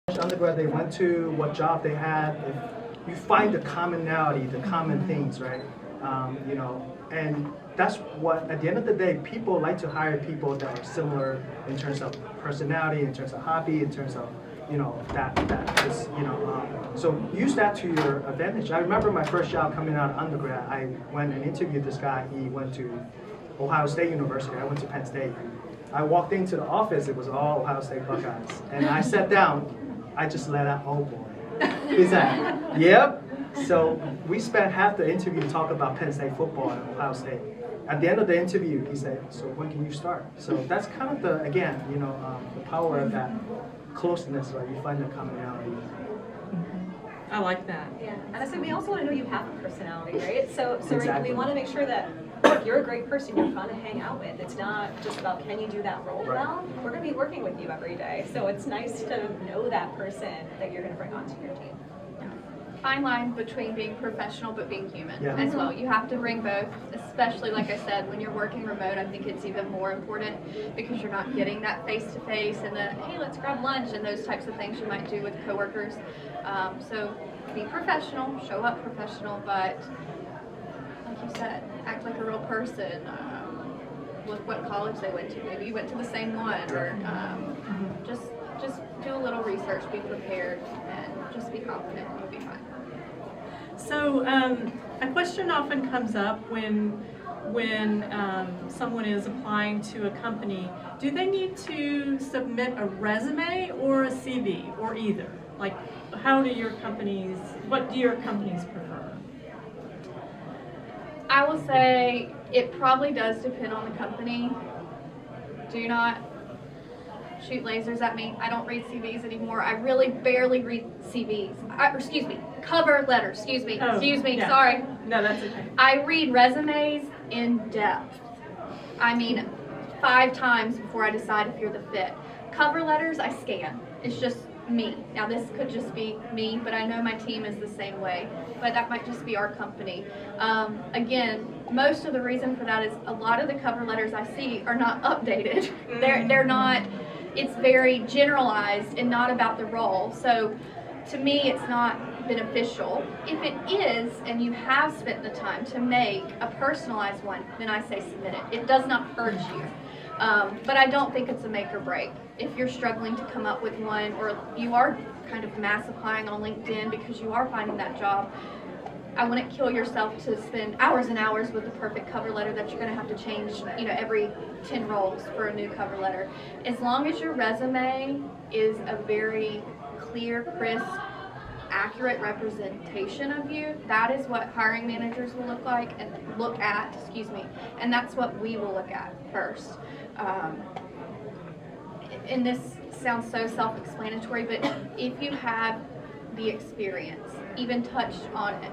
undergrad they went to, what job they had. If you find the commonality, the common things, right? And that's what, at the end of the day, people like to hire people that are similar in terms of personality, in terms of hobby, in terms of, so use that to your advantage. I remember my first job coming out of undergrad, I went and interviewed this guy. He went to Ohio State University. I went to Penn State. I walked into the office, it was all Ohio State Buckeyes. And I sat down, I just let out, oh boy. He said, yep. So we spent half the interview talking about Penn State football and Ohio State. At the end of the interview, he said, so when can you start? So that's kind of the, again, the power of that closeness, right? You find the commonality. I like that. Yeah, and I said we also want to know you have a personality, right? So Exactly. we want to make sure that you're a great person, you're fun to hang out with. It's not just about can you do that role Right. well. We're going to be working with you every day, so it's nice to know that person that you're going to bring onto your team. Fine line between being professional but being human Yeah. as well. You have to bring both, especially like I said, when you're working remote. I think it's even more important because you're not getting that face-to-face and the, hey, let's grab lunch and those types of things you might do with coworkers. So be professional, show up professional, but like you said, act like a real person. Look what college they went to. Maybe you went to the same one, or just do a little research, be prepared, and just be confident, and you'll be fine. So a question often comes up when someone is applying to a company. Do they need to submit a resume or a CV, or either? Like, what do your companies prefer? I will say it probably does depend on the company. Do not shoot lasers at me. I don't read CVs anymore. I really barely read CVs. Cover letters. Excuse me. Yeah. Sorry. No, that's okay. I read resumes in depth. I mean, 5 times before I decide if you're the fit. Cover letters, I scan. It's just me. Now, this could just be me, but I know my team is the same way. But that might just be our company. Again, most of the reason for that is a lot of the cover letters I see are not updated. They're not. It's very generalized and not about the role. So to me, it's not beneficial. If it is, and you have spent the time to make a personalized one, then I say submit it. It does not hurt you. But I don't think it's a make or break. If you're struggling to come up with one, or you are kind of mass applying on LinkedIn because you are finding that job, I wouldn't kill yourself to spend hours and hours with the perfect cover letter that you're going to have to change, every 10 roles for a new cover letter. As long as your resume is a very clear, crisp, accurate representation of you, that is what hiring managers will look at, and that's what we will look at first. And this sounds so self-explanatory, but if you have the experience, even touched on it,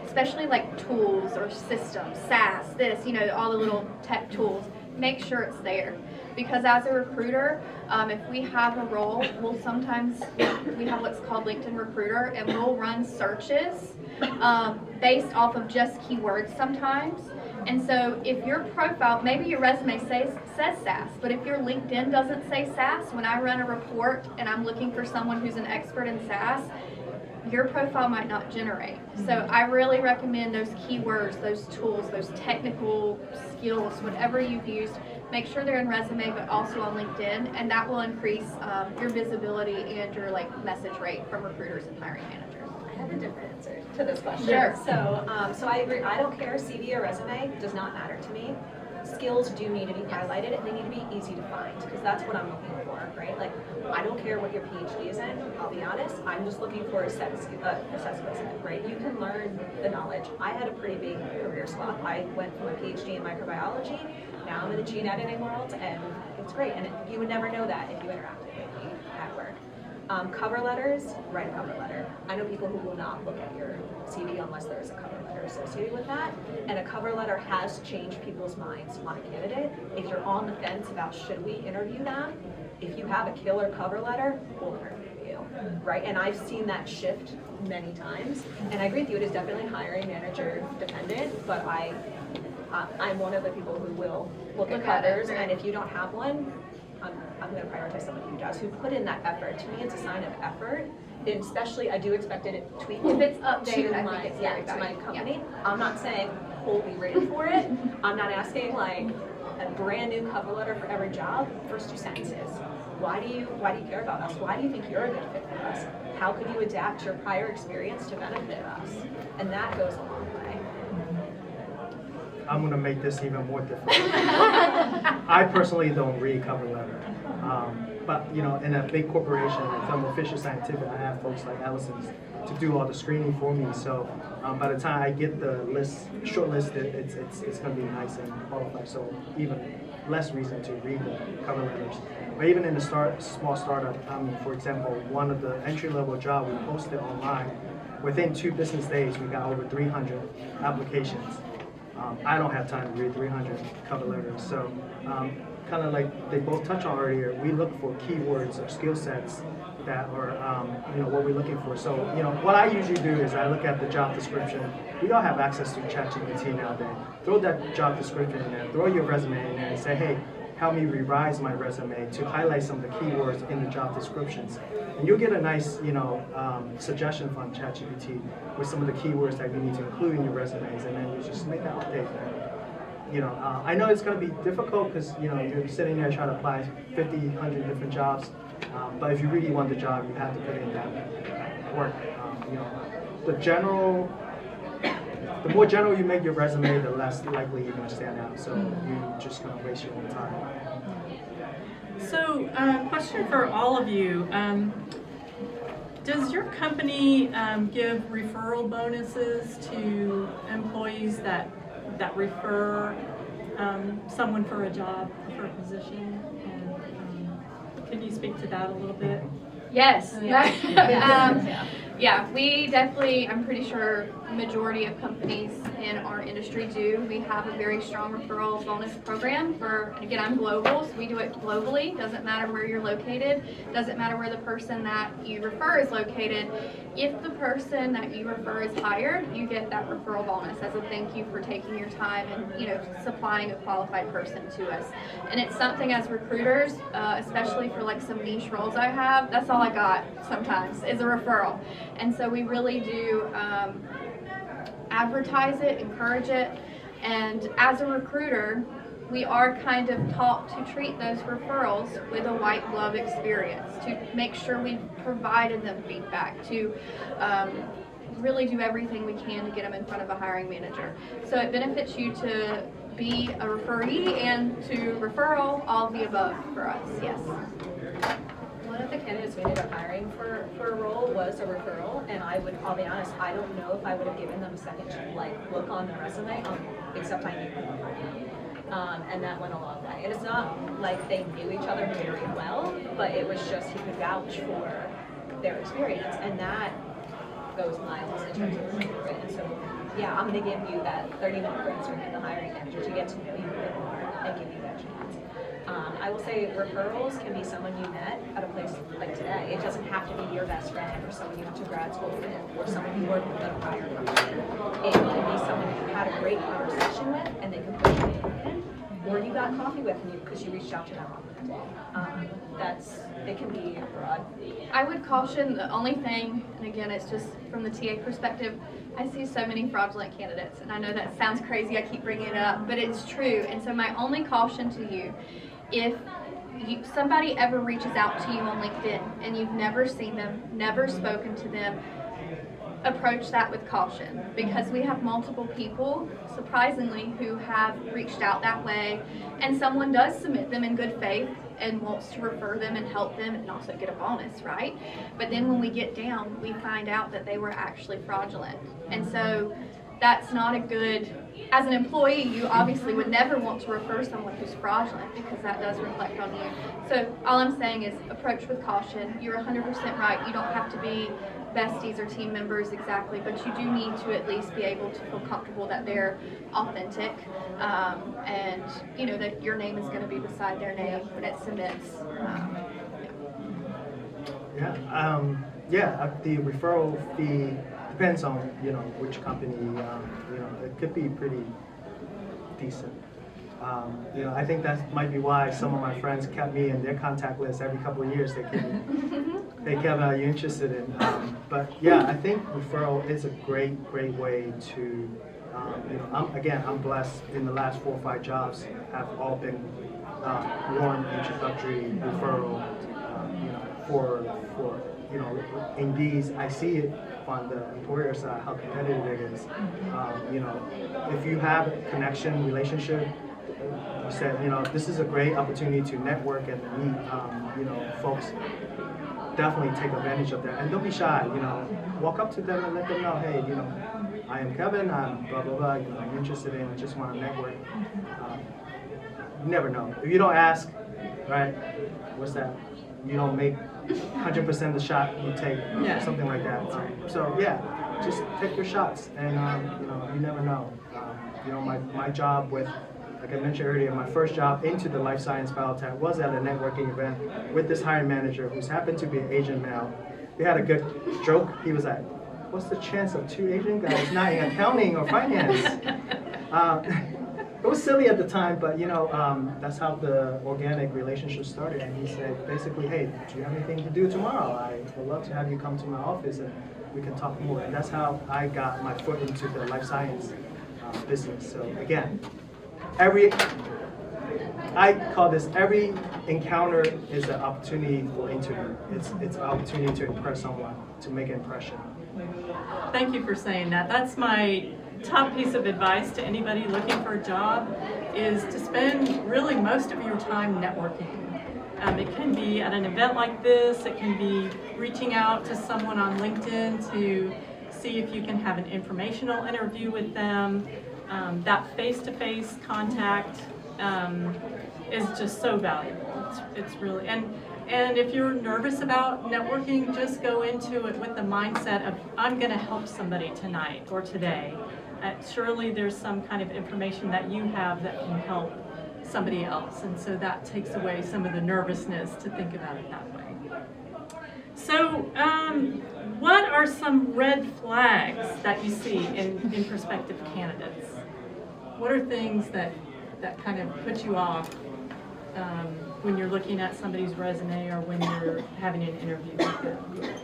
especially like tools or systems, SaaS, all the little tech tools, make sure it's there. Because as a recruiter, if we have a role, we have what's called LinkedIn Recruiter, and we'll run searches based off of just keywords sometimes. And so if your profile, maybe your resume says SaaS, but if your LinkedIn doesn't say SaaS, when I run a report and I'm looking for someone who's an expert in SaaS, your profile might not generate. So I really recommend those keywords, those tools, those technical skills, whatever you've used, make sure they're in resume, but also on LinkedIn, and that will increase your visibility and your message rate from recruiters and hiring managers. I have a different answer to this question. Sure. So I agree. I don't care. CV or resume does not matter to me. Skills do need to be highlighted, and they need to be easy to find, because that's what I'm looking for, right? Like, I don't care what your PhD is in, I'll be honest. I'm just looking for a set skill set, right? You can learn the knowledge. I had a pretty big career swap. I went from a PhD in microbiology, now I'm in the gene editing world, and it's great. And you would never know that if you interacted with me at work. Cover letters, write a cover letter. I know people who will not look at your CV unless there is a cover letter associated with that. And a cover letter has changed people's minds on a candidate. If you're on the fence about should we interview them, if you have a killer cover letter, we'll interview you, right? And I've seen that shift many times. And I agree with you, it is definitely hiring manager dependent, but I'm one of the people who will look at covers, and if you don't have one, I'm I'm going to prioritize someone who does, who put in that effort. To me, it's a sign of effort. And especially, I do expect it to tweak If it's to updated, I my, think it's yeah, very to my valuable. company. I'm not saying hold me written for it. I'm not asking like a brand new cover letter for every job. First 2 sentences. Why do you care about us? Why do you think you're a good fit for us? How could you adapt your prior experience to benefit us? And that goes a long way. I'm going to make this even more difficult. I personally don't read cover letter. But you know, in a big corporation, like Thermo Fisher Scientific, I have folks like Allison's to do all the screening for me. So by the time I get the short list, it's going to be nice and qualified. So even less reason to read the cover letters. But even in a small startup, for example, one of the entry-level jobs we posted online, within 2 business days, we got over 300 applications. I don't have time to read 300 cover letters. So kind of like they both touched on earlier, we look for keywords or skill sets that are, what we're looking for. So, what I usually do is I look at the job description. We all have access to ChatGPT nowadays. Throw that job description in there, throw your resume in there and say, hey, help me revise my resume to highlight some of the keywords in the job descriptions. And you'll get a nice, suggestion from ChatGPT with some of the keywords that you need to include in your resumes, and then you just make that update. I know it's going to be difficult because, you're sitting there trying to apply 50, 100 different jobs. But if you really want the job, you have to put in that work. The more general you make your resume, the less likely you're going to stand out. So you're just going to waste your own time. So, question for all of you. Does your company give referral bonuses to employees that refer someone for a job, for a position? And, can you speak to that a little bit? Yes. Yeah. Yeah, we definitely, I'm pretty sure majority of companies in our industry do. We have a very strong referral bonus program and again, I'm global, so we do it globally. Doesn't matter where you're located, doesn't matter where the person that you refer is located. If the person that you refer is hired, you get that referral bonus as a thank you for taking your time and, supplying a qualified person to us. And it's something as recruiters, especially for like some niche roles I have, that's all I got sometimes is a referral. And so we really do advertise it, encourage it, and as a recruiter, we are kind of taught to treat those referrals with a white glove experience, to make sure we've provided them feedback, to really do everything we can to get them in front of a hiring manager. So it benefits you to be a referee and to referral, all of the above for us, yes. One of the candidates we ended up hiring for a role was a referral, and I'll be honest, I don't know if I would have given them a second look on the resume, except I knew them. And that went a long way. And it's not like they knew each other very well, but it was just he could vouch for their experience, and that goes miles in terms of recruitment. And so, yeah, I'm going to give you that 30-minute brainstorm with the hiring manager to get to know you a bit more and give you that chance. I will say referrals can be someone you met at a place like today. It doesn't have to be your best friend or someone you went to grad school with or someone you worked with at a prior company. It can be someone you had a great conversation with and they can push you in, or you got coffee with because you reached out to them on it can be broad. I would caution the only thing, and again, it's just from the TA perspective, I see so many fraudulent candidates, and I know that sounds crazy, I keep bringing it up, but it's true. And so my only caution to you, if somebody ever reaches out to you on LinkedIn and you've never seen them, never spoken to them, approach that with caution, because we have multiple people, surprisingly, who have reached out that way, and someone does submit them in good faith and wants to refer them and help them and also get a bonus, right? But then when we get down, we find out that they were actually fraudulent. And so that's not a good, as an employee, you obviously would never want to refer someone who's fraudulent because that does reflect on you. So all I'm saying is approach with caution. You're 100% right. You don't have to be besties or team members exactly, but you do need to at least be able to feel comfortable that they're authentic, and that your name is going to be beside their name when it submits. The referral fee depends on which company. It could be pretty decent. You know, I think that might be why some of my friends kept me in their contact list every couple of years. They kept you interested in. But yeah, I think referral is a great way to, you know, I'm blessed in the last 4 or 5 jobs have all been warm introductory referral, you know, for, you know, in these, I see it on the employer side, how competitive it is. You know, if you have a connection, relationship, you said, you know, this is a great opportunity to network and meet, you know, folks. Definitely take advantage of that, and don't be shy. You know, walk up to them and let them know, hey, you know, I am Kevin. I'm blah blah blah. You know, I'm interested in. I just want to network. You never know. If you don't ask, right? What's that? You don't make 100% the shot you take, or something like that. So yeah, just take your shots, and you know, you never know. You know, my job with, like I mentioned earlier, my first job into the life science biotech was at a networking event with this hiring manager who's happened to be an Asian male. We had a good joke. He was like, "What's the chance of 2 Asian guys not in accounting or finance?" It was silly at the time, but you know, that's how the organic relationship started. And he said, basically, hey, do you have anything to do tomorrow? I would love to have you come to my office and we can talk more. And that's how I got my foot into the life science business. So again, I call this every encounter is an opportunity for interview. It's an opportunity to impress someone, to make an impression. Thank you for saying that. That's my top piece of advice to anybody looking for a job, is to spend really most of your time networking. It can be at an event like this, it can be reaching out to someone on LinkedIn to see if you can have an informational interview with them. That face-to-face contact is just so valuable. It's really, and if you're nervous about networking, just go into it with the mindset of, I'm going to help somebody tonight or today. Surely there's some kind of information that you have that can help somebody else, and so that takes away some of the nervousness to think about it that way. So what are some red flags that you see in prospective candidates? What are things that kind of put you off when you're looking at somebody's resume or when you're having an interview with them?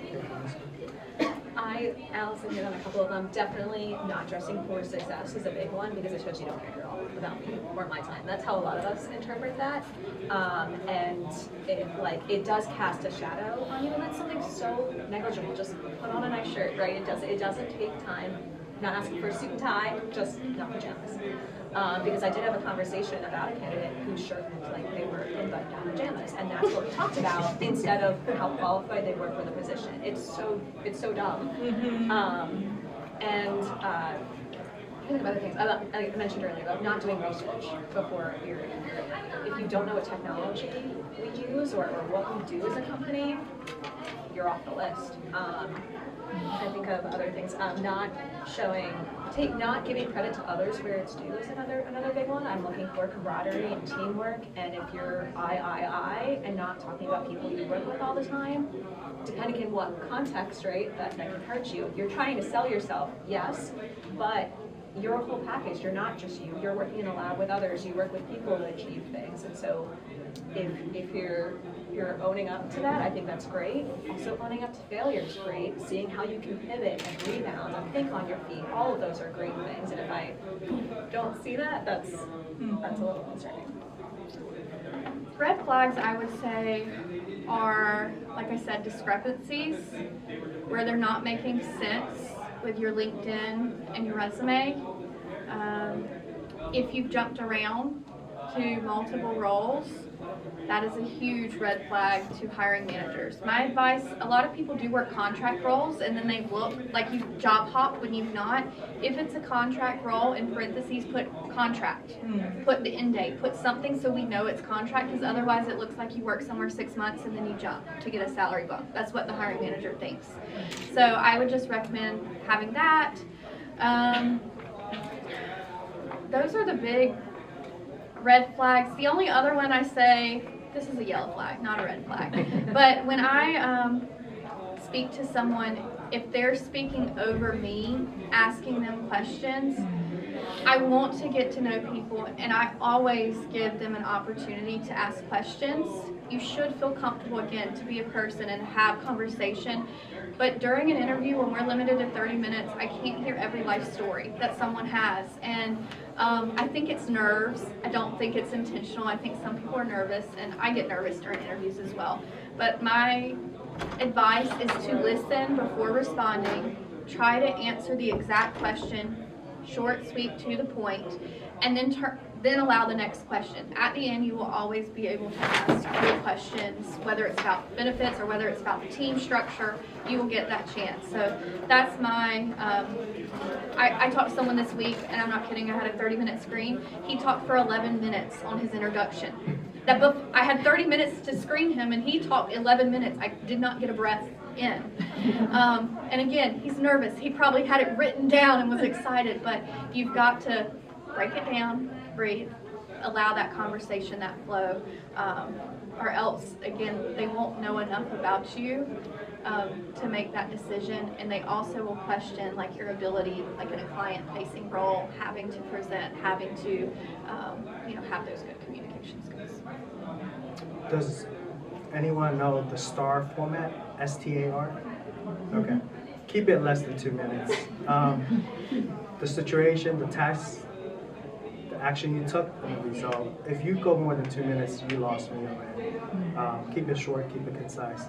Allison hit on a couple of them. Definitely not dressing for success is a big one, because it shows you don't care at all about me or my time. That's how a lot of us interpret that. And it does cast a shadow on you, and that's something so negligible. Just put on a nice shirt, right? It doesn't take time. Not asking for a suit and tie, just not pajamas. Because I did have a conversation about a candidate whose shirt looked like they were in button-down pajamas, and that's what we talked about instead of how qualified they were for the position. It's so dumb. I think of other things. I mentioned earlier about not doing research before you're if you don't know what technology we use or what we do as a company, you're off the list. I think of other things. Not giving credit to others where it's due is another big one. I'm looking for camaraderie and teamwork, and if you're I and not talking about people you work with all the time, depending on what context, right, that can hurt you. You're trying to sell yourself, yes, but you're a whole package. You're not just you. You're working in a lab with others. You work with people to achieve things, and so if you're owning up to that, I think that's great. Also, owning up to failure is great. Seeing how you can pivot and rebound and think on your feet, all of those are great things. And if I don't see that, that's a little concerning. Red flags, I would say, are, like I said, discrepancies where they're not making sense with your LinkedIn and your resume. If you've jumped around to multiple roles, that is a huge red flag to hiring managers. My advice, a lot of people do work contract roles and then they look like you job hop when you've not. If it's a contract role, in parentheses, put contract. Put the end date, put something so we know it's contract, because otherwise it looks like you work somewhere 6 months and then you jump to get a salary bump. That's what the hiring manager thinks. So I would just recommend having that. Those are the big red flags. The only other one I say, this is a yellow flag, not a red flag. But when I speak to someone, if they're speaking over me, asking them questions, I want to get to know people, and I always give them an opportunity to ask questions. You should feel comfortable, again, to be a person and have conversation. But during an interview, when we're limited to 30 minutes, I can't hear every life story that someone has. And I think it's nerves. I don't think it's intentional. I think some people are nervous, and I get nervous during interviews as well. But my advice is to listen before responding. Try to answer the exact question, short, sweet, to the point, and then allow the next question. At the end, you will always be able to ask your questions, whether it's about benefits or whether it's about the team structure. You will get that chance. So that's my, I talked to someone this week, and I'm not kidding, I had a 30-minute screen. He talked for 11 minutes on his introduction. I had 30 minutes to screen him, and he talked 11 minutes. I did not get a breath in. And again, he's nervous. He probably had it written down and was excited, but you've got to break it down, breathe, allow that conversation, that flow, or else, again, they won't know enough about you to make that decision, and they also will question like your ability, like in a client-facing role, having to present, having to, have those good communication skills. Does anyone know the STAR format? STAR? Okay. Keep it less than 2 minutes. The situation, the task, the action you took, and the result. If you go more than 2 minutes, you lost me already. Keep it short, keep it concise.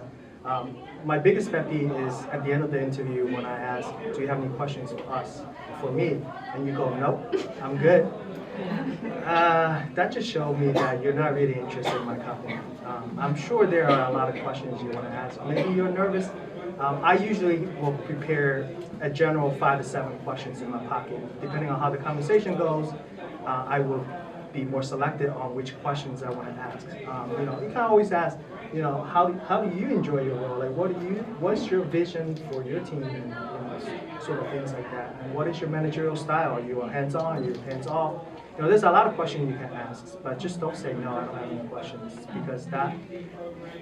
My biggest pet peeve is at the end of the interview when I ask, do you have any questions for me? And you go, nope, I'm good. That just showed me that you're not really interested in my company. I'm sure there are a lot of questions you want to ask. Maybe you're nervous. I usually will prepare a general 5 to 7 questions in my pocket. Depending on how the conversation goes, I will be more selective on which questions I want to ask. You can always ask, how do you enjoy your role? Like, what's your vision for your team, and sort of things like that. And what is your managerial style? Are you hands-on? Are you hands-off? There's a lot of questions you can ask, but just don't say no, I don't have any questions, because that,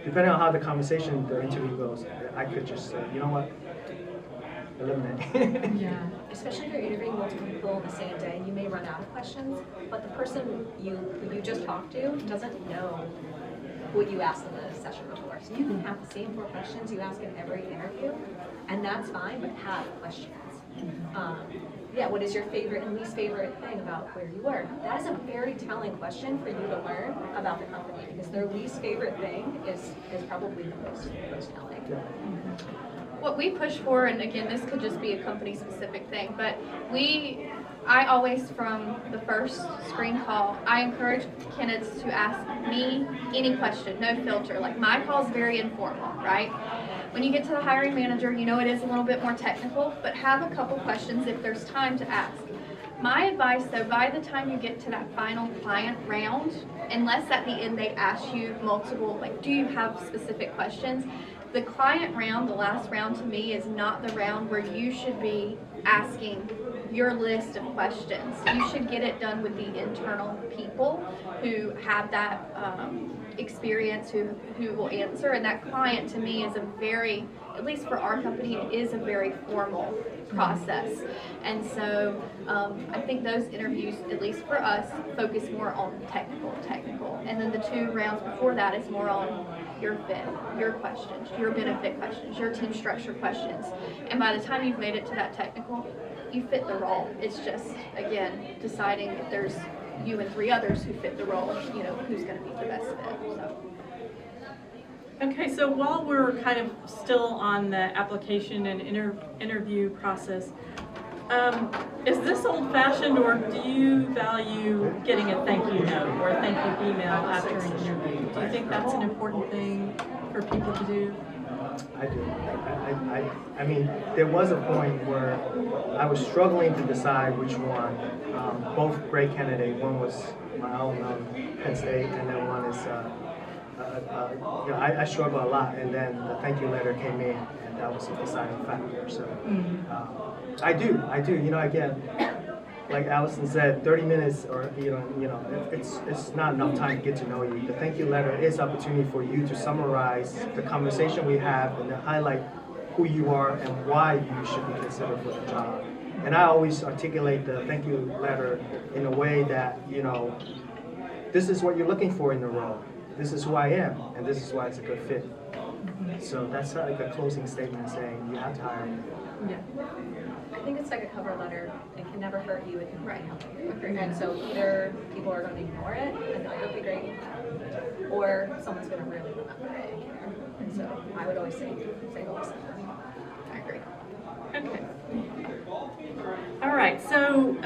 depending on how the conversation, the interview goes, I could just say, you know what, eliminate. Yeah. Especially if you're interviewing multiple people the same day, you may run out of questions, but the person who you just talked to doesn't know what you asked in the session before. So you can have the same 4 questions you ask in every interview, and that's fine, but have questions. What is your favorite and least favorite thing about where you work? That is a very telling question for you to learn about the company, because their least favorite thing is probably the most telling. What we push for, and again, this could just be a company specific thing, but I always, from the first screen call, I encourage candidates to ask me any question, no filter. Like, my call is very informal, right? When you get to the hiring manager, it is a little bit more technical, but have a couple questions if there's time to ask. My advice, though, by the time you get to that final client round, unless at the end they ask you multiple, like, do you have specific questions? The client round, the last round, to me, is not the round where you should be asking your list of questions. You should get it done with the internal people who have that experience, who will answer. And that client, to me, is a very, at least for our company, it is a very formal process. And so I think those interviews, at least for us, focus more on technical. And then the 2 rounds before that is more on your fit, your questions, your benefit questions, your team structure questions. And by the time you've made it to that technical, you fit the role. It's just, again, deciding if there's you and 3 others who fit the role, who's going to be the best fit. So. Okay, so while we're kind of still on the application and interview process, is this old-fashioned, or do you value getting a thank you note or a thank you email after an interview? Do you think that's an important thing for people to do? I do. I mean, there was a point where I was struggling to decide which one. Both great candidates. One was my own Penn State, and then one is, I struggle a lot. And then the thank you letter came in, and that was a deciding factor. So I do. Again, like Allison said, 30 minutes, or it's not enough time to get to know you. The thank you letter is opportunity for you to summarize the conversation we have and to highlight who you are and why you should be considered for the job. And I always articulate the thank you letter in a way that, this is what you're looking for in the role. This is who I am, and this is why it's a good fit. So that's like a closing statement saying you have to hire me. Yeah. I think it's like a cover letter. It can never hurt you. It can Right. help you. And so either people are going to ignore it and not be great, or someone's going to really remember it and care. And so I would always say always. I agree. Okay. All right. So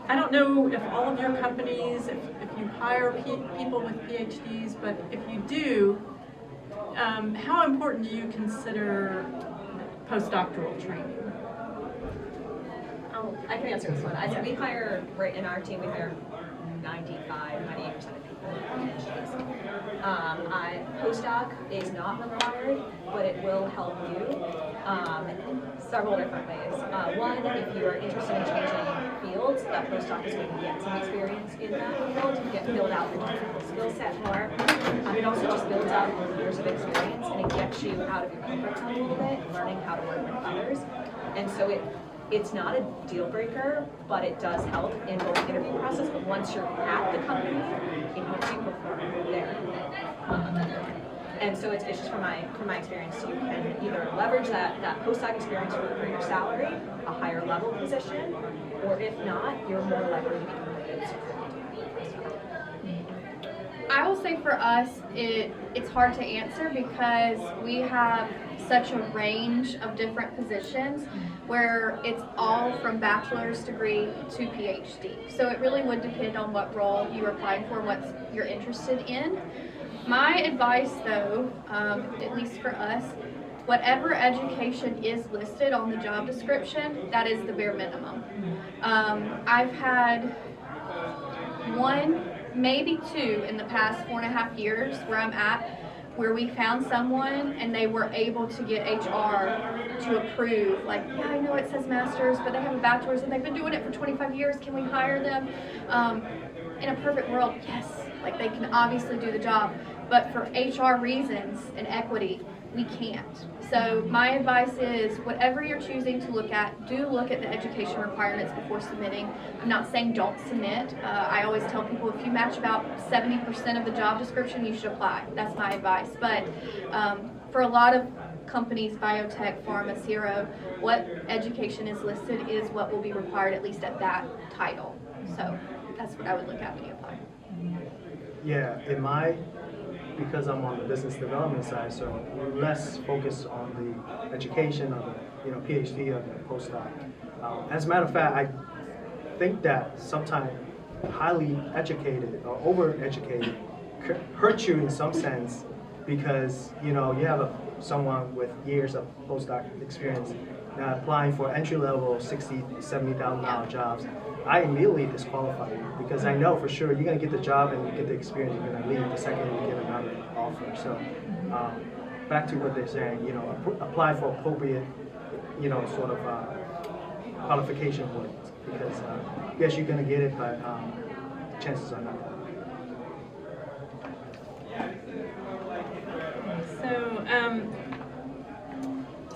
I don't know if all of your companies, if you hire people with PhDs, but if you do, how important do you consider postdoctoral training? I can answer this one. I said we hire, right in our team, we hire 98% of people with PhDs. Postdoc is not required, but it will help you several different ways. One, if you are interested in changing fields, that postdoc is going to get some experience in that field, build out the technical skill set more. It also just builds out years of experience, and it gets you out of your comfort zone a little bit, learning how to work with others. And so it's not a deal breaker, but it does help in both the interview process. But once you're at the company, it helps you perform there. And so it's just from my experience, you can either leverage that postdoc experience for a greater salary, a higher level position, or if not, you're more likely to be promoted. I will say for us, it's hard to answer because we have such a range of different positions where it's all from bachelor's degree to PhD. So it really would depend on what role you're applying for, what you're interested in. My advice though, at least for us, whatever education is listed on the job description, that is the bare minimum. I've had one, maybe two in the past 4.5 years where I'm at, where we found someone and they were able to get HR to approve, like, yeah, I know it says master's, but they have a bachelor's and they've been doing it for 25 years. Can we hire them? In a perfect world, yes, like they can obviously do the job, but for HR reasons and equity, we can't. So my advice is whatever you're choosing to look at, do look at the education requirements before submitting. I'm not saying don't submit. I always tell people if you match about 70% of the job description, you should apply. That's my advice. But for a lot of companies, biotech, pharma, CRO, what education is listed is what will be required, at least at that title. So that's what I would look at when you apply. Yeah, because I'm on the business development side, so we're less focused on the education of the PhD or the postdoc. As a matter of fact, I think that sometimes highly educated or over-educated hurt you in some sense because you have someone with years of postdoc experience applying for entry-level $60,000, $70,000 jobs. I immediately disqualify you because I know for sure you're going to get the job and you get the experience, you're going to leave the second you get another offer. So back to what they're saying, apply for appropriate, sort of qualification points because yes, you're going to get it, but chances are not.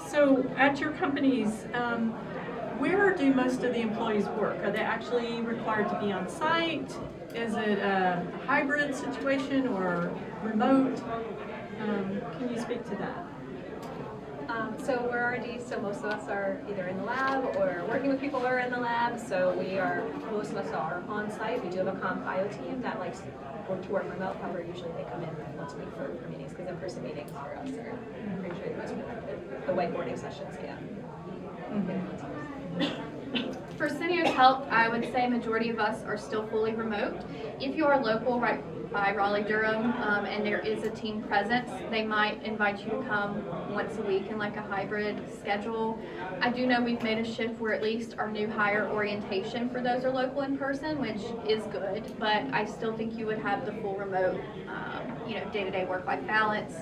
So at your companies, where do most of the employees work? Are they actually required to be on site? Is it a hybrid situation or remote? Can you speak to that? So we're R&D, so most of us are either in the lab or working with people who are in the lab. So most of us are on site. We do have a comp bio team that likes to work remote. However, usually they come in once a week for meetings because in-person meetings for us are pretty sure the most productive. The whiteboarding sessions, yeah. For Syneos Health, I would say majority of us are still fully remote. If you are local, right by Raleigh-Durham, and there is a team presence, they might invite you to come once a week in like a hybrid schedule. I do know we've made a shift where at least our new hire orientation for those are local in person, which is good, but I still think you would have the full remote, day-to-day work-life balance.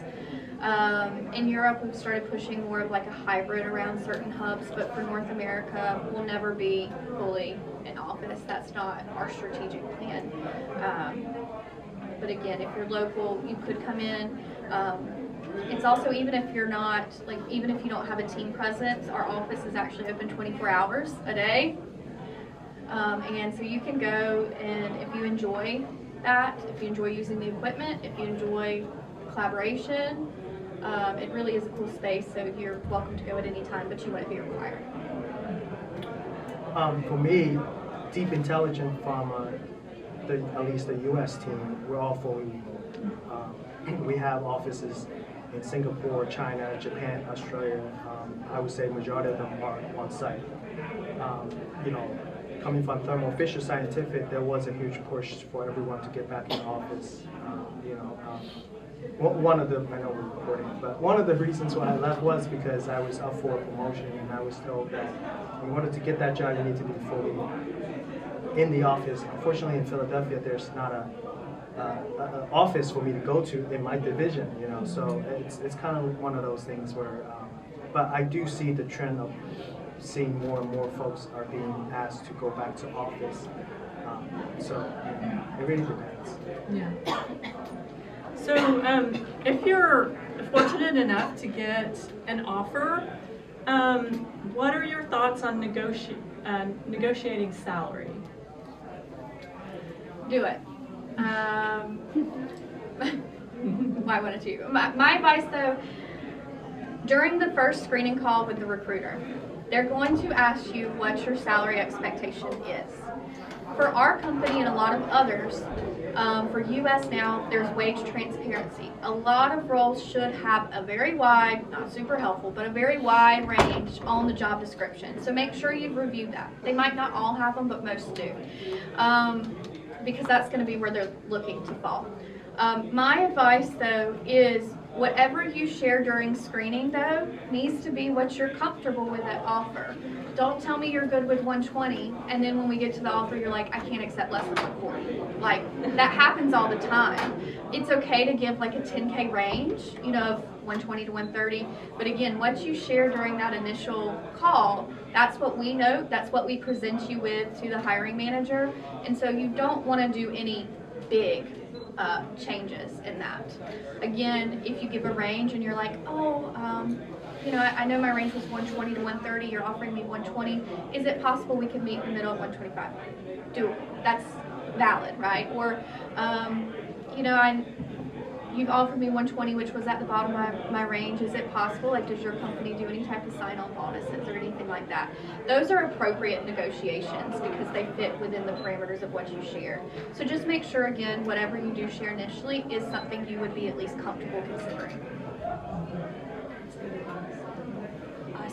In Europe, we've started pushing more of like a hybrid around certain hubs, but for North America, we'll never be fully in office. That's not our strategic plan. But again, if you're local, you could come in. It's also, even if you're not, like, even if you don't have a team presence, our office is actually open 24 hours a day. And so you can go, and if you enjoy that, if you enjoy using the equipment, if you enjoy collaboration, it really is a cool space, so you're welcome to go at any time, but you wouldn't be required. For me, deep intelligence pharma, at least the U.S. team, we're all fully remote. We have offices in Singapore, China, Japan, Australia. I would say majority of them are on site. Coming from Thermo Fisher Scientific, there was a huge push for everyone to get back in the office. One of the, I know we're recording, but one of the reasons why I left was because I was up for a promotion, and I was told that in order to get that job, you need to be fully in the office. Unfortunately, in Philadelphia, there's not an office for me to go to in my division, so it's kind of one of those things where, but I do see the trend of seeing more and more folks are being asked to go back to office. So it really depends. Yeah. So if you're fortunate enough to get an offer, what are your thoughts on negotiating salary? Do it. Why wouldn't you? My advice, though, during the first screening call with the recruiter, they're going to ask you what your salary expectation is. For our company and a lot of others, for US now, there's wage transparency. A lot of roles should have a very wide, not super helpful, but a very wide range on the job description. So make sure you review that. They might not all have them, but most do. Because that's going to be where they're looking to fall. My advice, though, is whatever you share during screening, though, needs to be what you're comfortable with at offer. Don't tell me you're good with 120, and then when we get to the offer, you're like, I can't accept less than 140. Like, that happens all the time. It's okay to give like a 10K range, of 120 to 130. But again, what you share during that initial call, that's what we note, that's what we present you with to the hiring manager. And so you don't want to do any big changes in that. Again, if you give a range and you're like, I know my range was 120 to 130, you're offering me 120, is it possible we could meet in the middle at 125? Doable. That's valid, right? Or, you've offered me 120, which was at the bottom of my range. Is it possible? Like, does your company do any type of sign-on bonuses or anything like that? Those are appropriate negotiations because they fit within the parameters of what you share. So just make sure, again, whatever you do share initially is something you would be at least comfortable considering.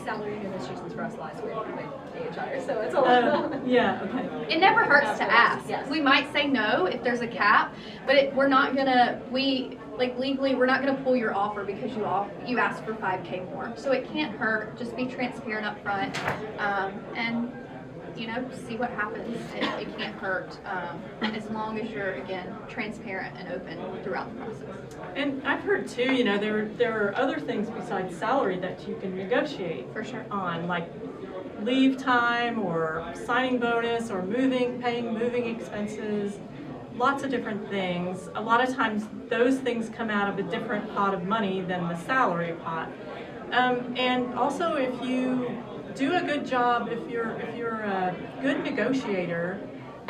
Salary negotiations for us last week with AHR, so it's a lot. Yeah, okay. It never hurts to ask. Yes. We might say no if there's a cap, but we're not gonna, legally, we're not gonna pull your offer because you asked for 5K more. So it can't hurt. Just be transparent up front, and see what happens. It can't hurt, as long as you're, again, transparent and open throughout the process. And I've heard too, there are other things besides salary that you can negotiate For sure. on, like leave time or signing bonus or paying moving expenses, lots of different things. A lot of times those things come out of a different pot of money than the salary pot. And also, if you do a good job, if you're a good negotiator,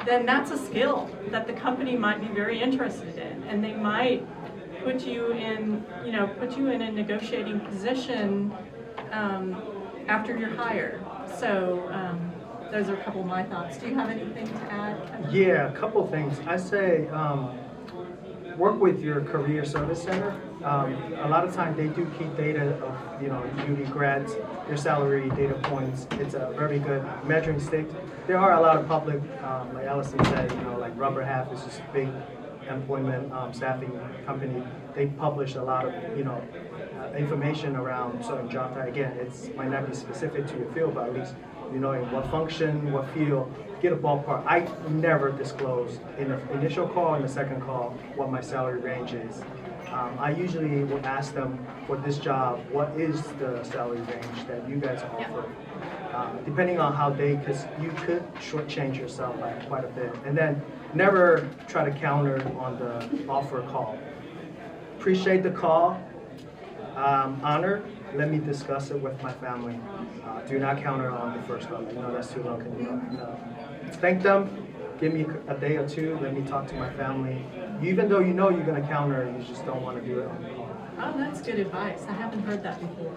then that's a skill that the company might be very interested in, and they might put you in a negotiating position after you're hired. So those are a couple of my thoughts. Do you have anything to add, Kevin? Yeah, a couple things. I say work with your career service center. A lot of times they do keep data of uni grads, their salary, data points. It's a very good measuring stick. There are a lot of public, like Allison said, like Rubber Half is just a big employment staffing company. They publish a lot of information around certain job type. Again, it might not be specific to your field, but at least in what function, what field, get a ballpark. I never disclose in the initial call and the second call what my salary range is. I usually will ask them for this job, what is the salary range that you guys offer? Depending on how because you could shortchange yourself by quite a bit. And then never try to counter on the offer call. Appreciate the call, Honor, let me discuss it with my family. Do not counter on the first level. That's too low. Thank them. Give me a day or two. Let me talk to my family. Even though you know you're going to counter, you just don't want to do it on the call. Oh, that's good advice. I haven't heard that before.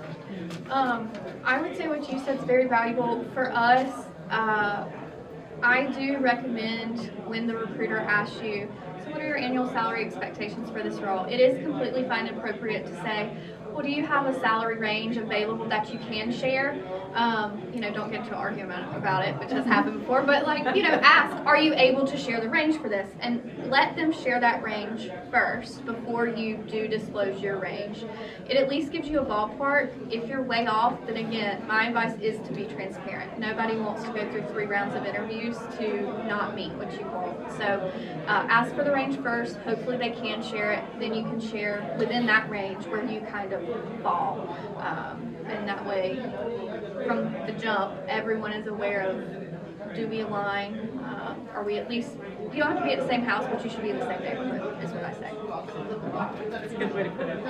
I would say what you said is very valuable. For us, I do recommend when the recruiter asks you, so what are your annual salary expectations for this role? It is completely fine and appropriate to say, well, do you have a salary range available that you can share? Don't get into an argument about it, which has happened before, but ask, are you able to share the range for this? And let them share that range first before you do disclose your range. It at least gives you a ballpark. If you're way off, then again, my advice is to be transparent. Nobody wants to go through 3 rounds of interviews to not meet what you want. So ask for the range first. Hopefully they can share it. Then you can share within that range where you kind of fall. And that way, from the jump, everyone is aware of, do we align? Are we at least, you don't have to be at the same house, but you should be in the same neighborhood, is what I say. That's a good way to put it.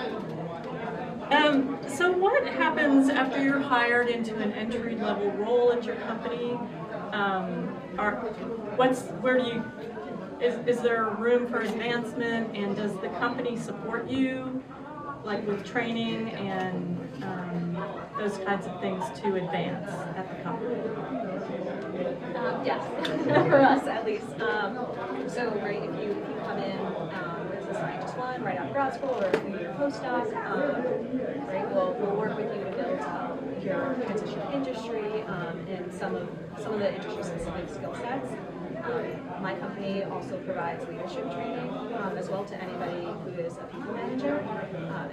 So what happens after you're hired into an entry-level role at your company? Is there room for advancement, and does the company support you, like with training and those kinds of things to advance at the company? Yes, for us at least. So right, if you come in as a scientist 1 right out of grad school, or if you're a postdoc, right, we'll work with you to build your transition to industry and some of the industry-specific skill sets. My company also provides leadership training as well to anybody who is a people manager,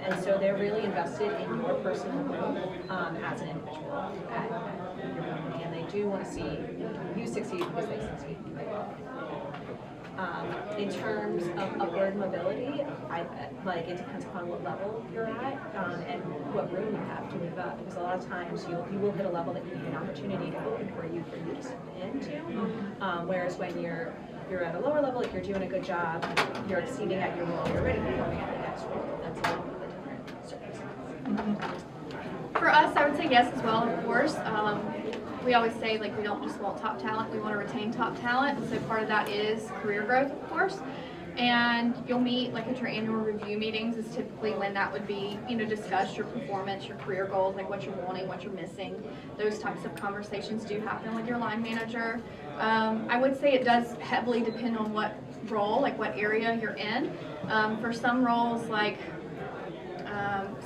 and so they're really invested in your personal growth as an individual at your company, and they do want to see you succeed because they succeed. In terms of upward mobility, it depends upon what level you're at and what room you have to move up. Because a lot of times you will hit a level that you need an opportunity to open for you to step into. Whereas when you're at a lower level, if you're doing a good job, you're exceeding at your role, you're already performing at the next role. That's a little bit different circumstance. For us, I would say yes as well, of course. We always say, we don't just want top talent, we want to retain top talent. And so part of that is career growth, of course. And you'll meet, at your annual review meetings is typically when that would be, discuss your performance, your career goals, what you're wanting, what you're missing. Those types of conversations do happen with your line manager. I would say it does heavily depend on what role, what area you're in. For some roles,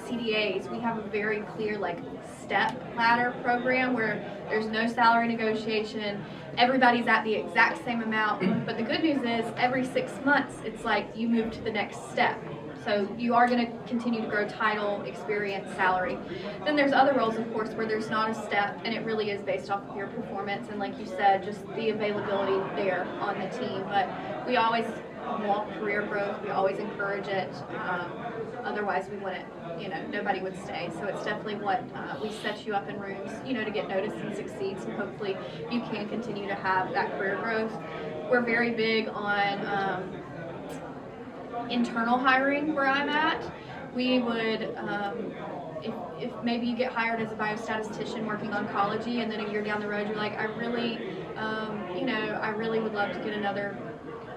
CDAs, we have a very clear step ladder program where there's no salary negotiation. Everybody's at the exact same amount, but the good news is every 6 months it's you move to the next step. So you are going to continue to grow title, experience, salary. Then there's other roles, of course, where there's not a step, and it really is based off of your performance and, like you said, just the availability there on the team. But we always want career growth. We always encourage it. Otherwise, we wouldn't, nobody would stay. So it's definitely what we set you up in rooms, to get noticed and succeed. So hopefully you can continue to have that career growth. We're very big on internal hiring where I'm at. We would, if maybe you get hired as a biostatistician working oncology, and then a year down the road you're like, I really would love to get another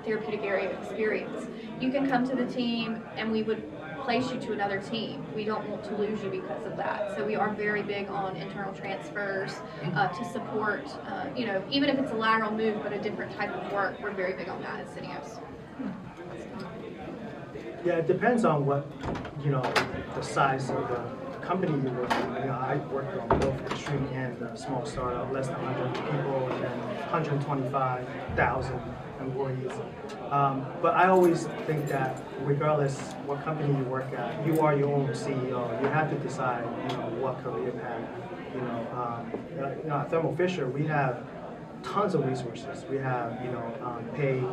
therapeutic area experience. You can come to the team and we would place you to another team. We don't want to lose you because of that. So we are very big on internal transfers to support, even if it's a lateral move but a different type of work, we're very big on that at Syneos. Yeah, it depends on what, the size of the company you work in. I worked on both extreme and small startup, less than 100 people, and then 125,000 employees. But I always think that regardless what company you work at, you are your own CEO. You have to decide, what career path. At Thermo Fisher, we have tons of resources. We have, paid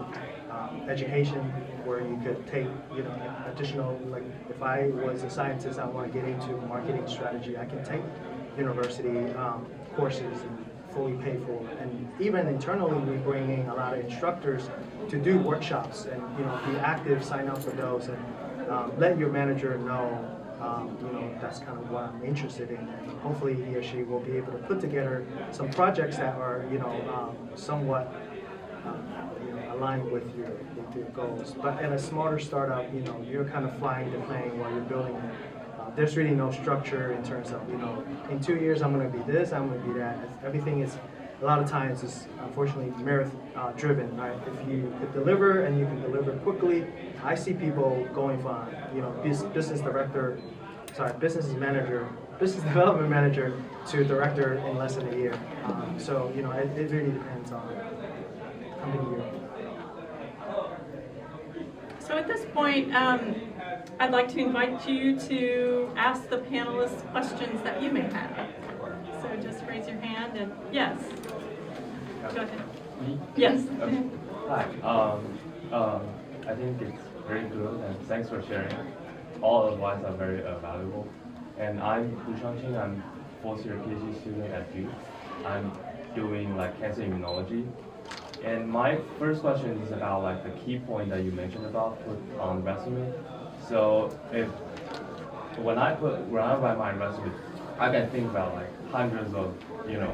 education where you could take, additional, if I was a scientist, I want to get into marketing strategy, I can take university courses and fully pay for. And even internally, we're bringing a lot of instructors to do workshops and, be active, sign up for those, and let your manager know that's kind of what I'm interested in. And hopefully he or she will be able to put together some projects that are, somewhat aligned with your goals. But at a smaller startup, you're kind of flying the plane while you're building it. There's really no structure in terms of, in 2 years I'm going to be this, I'm going to be that. Everything is, a lot of times, is unfortunately merit driven, right? If you could deliver and you can deliver quickly, I see people going from, business development manager to director in less than a year. So, it really depends on company year. So at this point, I'd like to invite you to ask the panelists questions that you may have. So just raise your hand and yes. Go ahead. Me? Yes. Okay. Hi. I think it's very good and thanks for sharing. All advice are very valuable. And I'm Hu Shangqing. I'm fourth year PhD student at Duke. I'm doing cancer immunology. And my first question is about the key point that you mentioned about put on resume. So when I write my resume, I can think about hundreds of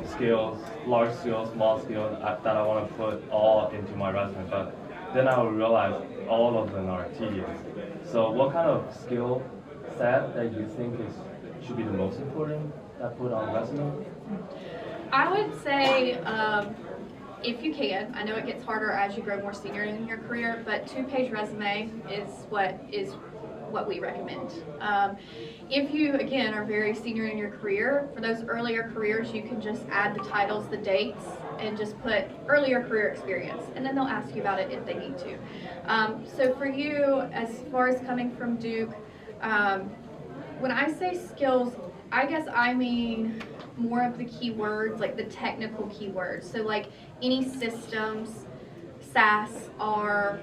skills, large skills, small skills that I want to put all into my resume. But then I will realize all of them are tedious. So what kind of skill set that you think should be the most important that put on resume? I would say, if you can, I know it gets harder as you grow more senior in your career, but 2-page resume is what we recommend. If you, again, are very senior in your career, for those earlier careers, you can just add the titles, the dates, and just put earlier career experience, and then they'll ask you about it if they need to. So for you, as far as coming from Duke, when I say skills, I guess I mean more of the keywords, like the technical keywords. So any systems, SaaS, R.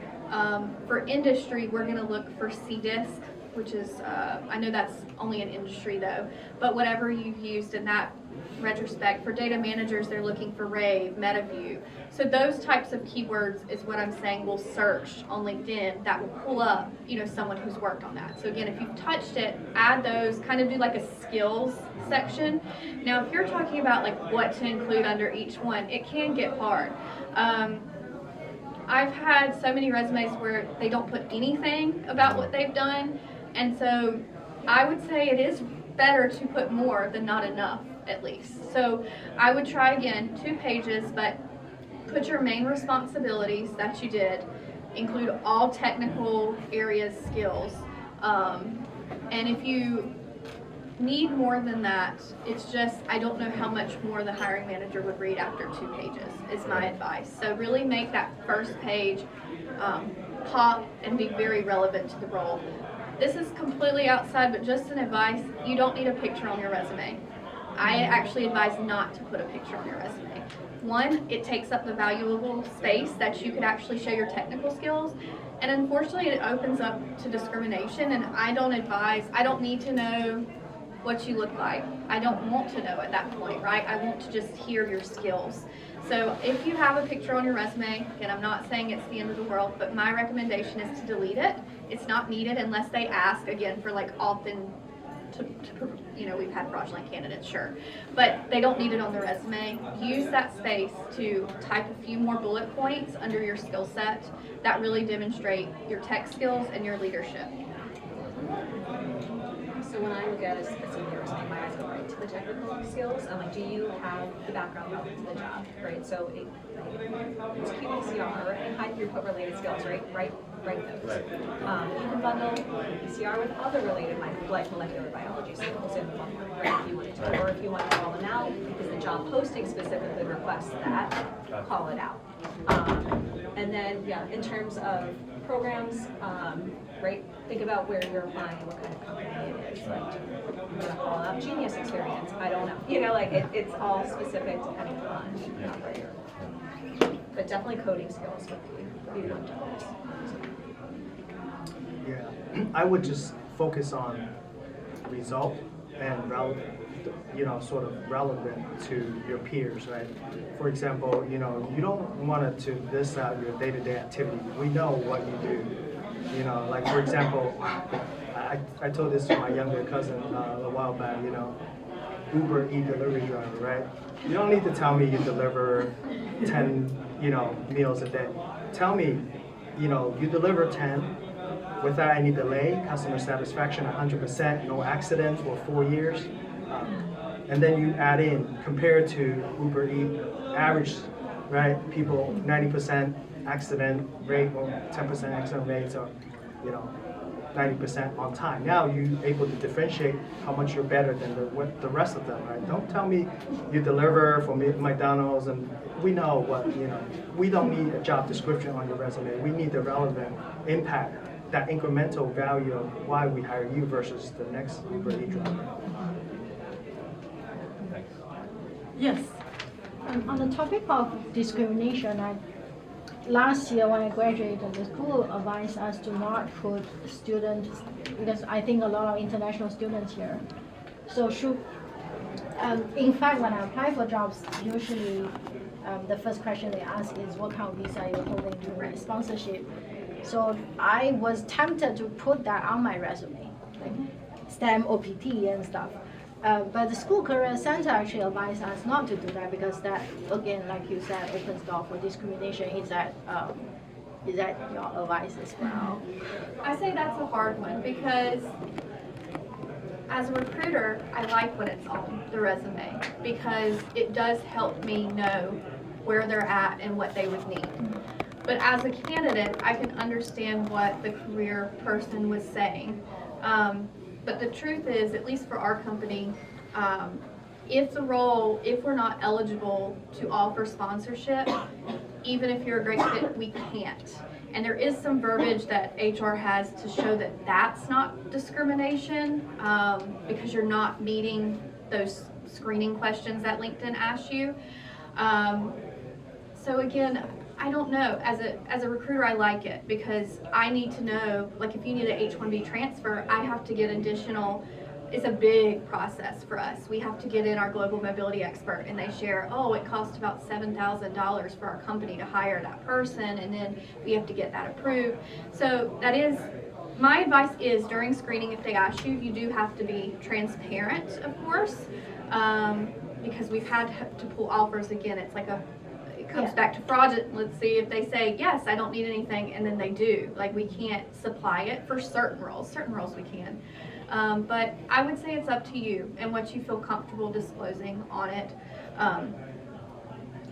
For industry, we're going to look for CDISC, which is, I know that's only an industry though, but whatever you've used in that retrospect. For data managers, they're looking for Rave, MetaView. So those types of keywords is what I'm saying will search on LinkedIn that will pull up, someone who's worked on that. So again, if you've touched it, add those, kind of do a skills section. Now, if you're talking about what to include under each one, it can get hard. I've had so many resumes where they don't put anything about what they've done, and so I would say it is better to put more than not enough, at least. So I would try again, 2 pages, but put your main responsibilities that you did, include all technical areas, skills, and if you need more than that, it's just, I don't know how much more the hiring manager would read after 2 pages, is my advice. So really make that first page pop and be very relevant to the role. This is completely outside, but just an advice, you don't need a picture on your resume. I actually advise not to put a picture on your resume. One, it takes up the valuable space that you could actually show your technical skills, and unfortunately it opens up to discrimination, and I don't need to know what you look like. I don't want to know at that point, right? I want to just hear your skills. So if you have a picture on your resume, and I'm not saying it's the end of the world, but my recommendation is to delete it. It's not needed unless they ask, again, for we've had fraudulent candidates, sure. But they don't need it on the resume. Use that space to type a few more bullet points under your skill set that really demonstrate your tech skills and your leadership. So when I look at a senior resume, my eyes go right to the technical skills. I'm like, do you have the background relevant to the job, right? So it's qPCR and high throughput related skills, right? Write those. You can bundle PCR with other related molecular biology skills in one word, right? If you wanted to, or if you want to call them out because the job posting specifically requests that, call it out. And then, in terms of programs, right? Think about where you're applying, what kind of company it is. I'm gonna call out Genius experience. I don't know. It's all specific depending on the operator. But definitely coding skills would be one to focus. Yeah, I would just focus on result and sort of relevant to your peers, right? For example, you don't want to list out your day-to-day activity. We know what you do. For example, I I told this to my younger cousin a while back, you know, Uber Eat delivery driver, right? You don't need to tell me you deliver 10, you know, meals a day. Tell me, you know, you deliver 10 without any delay, customer satisfaction 100%, no accidents for 4 years. And then you add in, compared to Uber Eat, average, right? People, 90% accident rate or 10% accident rate, or, you know, 90% on time. Now you're able to differentiate how much you're better than the rest of them, right? Don't tell me you deliver for McDonald's, and we know what, you know, we don't need a job description on your resume. We need the relevant impact, that incremental value of why we hire you versus the next Uber Eats driver. Thanks. Yes. On the topic of discrimination, last year when I graduated, the school advised us to not put students, because I think a lot of international students here. So in fact, when I apply for jobs, usually the first question they ask is what kind of visa are you holding to write sponsorship. So I was tempted to put that on my resume, like STEM, OPT and stuff. But the school career center actually advised us not to do that, because that, again, like you said, opens door for discrimination. Is that your advice as well? I say that's a hard one, because as a recruiter, I like when it's on the resume, because it does help me know where they're at and what they would need. But as a candidate, I can understand what the career person was saying. But the truth is, at least for our company, if we're not eligible to offer sponsorship, even if you're a great fit, we can't. And there is some verbiage that HR has to show that that's not discrimination, because you're not meeting those screening questions that LinkedIn asks you. So again, I don't know. As a recruiter, I like it, because I need to know, like if you need an H-1B transfer, I have to get additional, it's a big process for us. We have to get in our global mobility expert, and they share, oh, it costs about $7,000 for our company to hire that person, and then we have to get that approved. So that is, my advice is during screening, if they ask you, you do have to be transparent, of course, because we've had to pull offers. Again, it's like comes back to fraudulent. Let's see if they say, yes, I don't need anything, and then they do. Like, we can't supply it for certain roles. Certain roles we can. But I would say it's up to you and what you feel comfortable disclosing on it.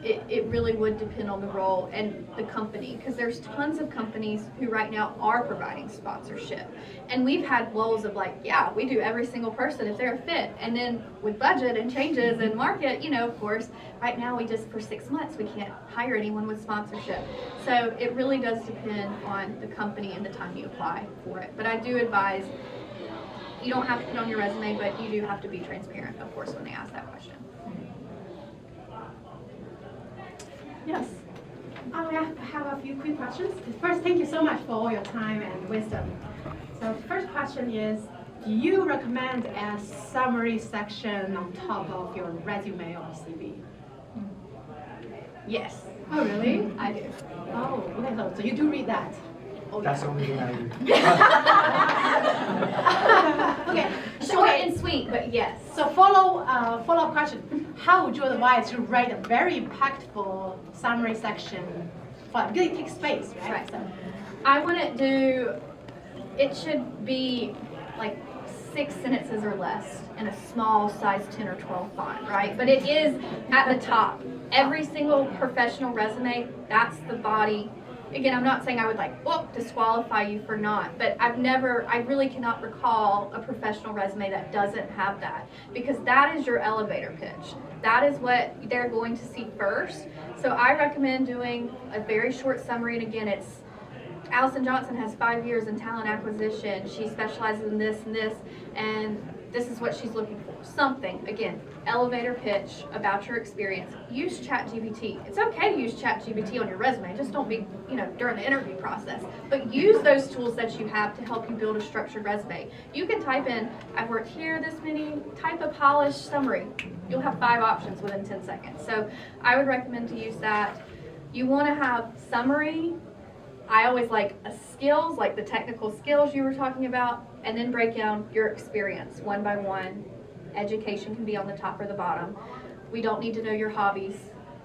It really would depend on the role and the company, because there's tons of companies who right now are providing sponsorship. And we've had lulls of like, yeah, we do every single person if they're a fit. And then with budget and changes and market, you know, of course, right now we just, for 6 months, we can't hire anyone with sponsorship. So it really does depend on the company and the time you apply for it. But I do advise, you don't have to put on your resume, but you do have to be transparent, of course, when they ask that question. Yes. I have a few quick questions. First, thank you so much for all your time and wisdom. So the first question is, do you recommend a summary section on top of your resume or CV? Yes. Oh, really? I do. Oh, okay, so you do read that. That's the only thing I do. Okay. Short Okay. and sweet, but yes. So follow-up question. How would you advise to write a very impactful summary section? Because it takes space, right? Right. So, I wouldn't do, it should be like 6 sentences or less in a small size 10 or 12 font, right? But it is at the top. Every single professional resume, that's the body. Again, I'm not saying I would like, disqualify you for not, but I really cannot recall a professional resume that doesn't have that, because that is your elevator pitch. That is what they're going to see first. So I recommend doing a very short summary, and again, it's Allison Johnson has 5 years in talent acquisition. She specializes in this, and this is what she's looking for. Something, again, elevator pitch about your experience. Use ChatGPT. It's okay to use ChatGPT on your resume. Just don't be, during the interview process. But use those tools that you have to help you build a structured resume. You can type in, I've worked here this many, type a polished summary. You'll have 5 options within 10 seconds. So I would recommend to use that. You want to have summary, I always like skills, like the technical skills you were talking about, and then break down your experience one by one. Education can be on the top or the bottom. We don't need to know your hobbies,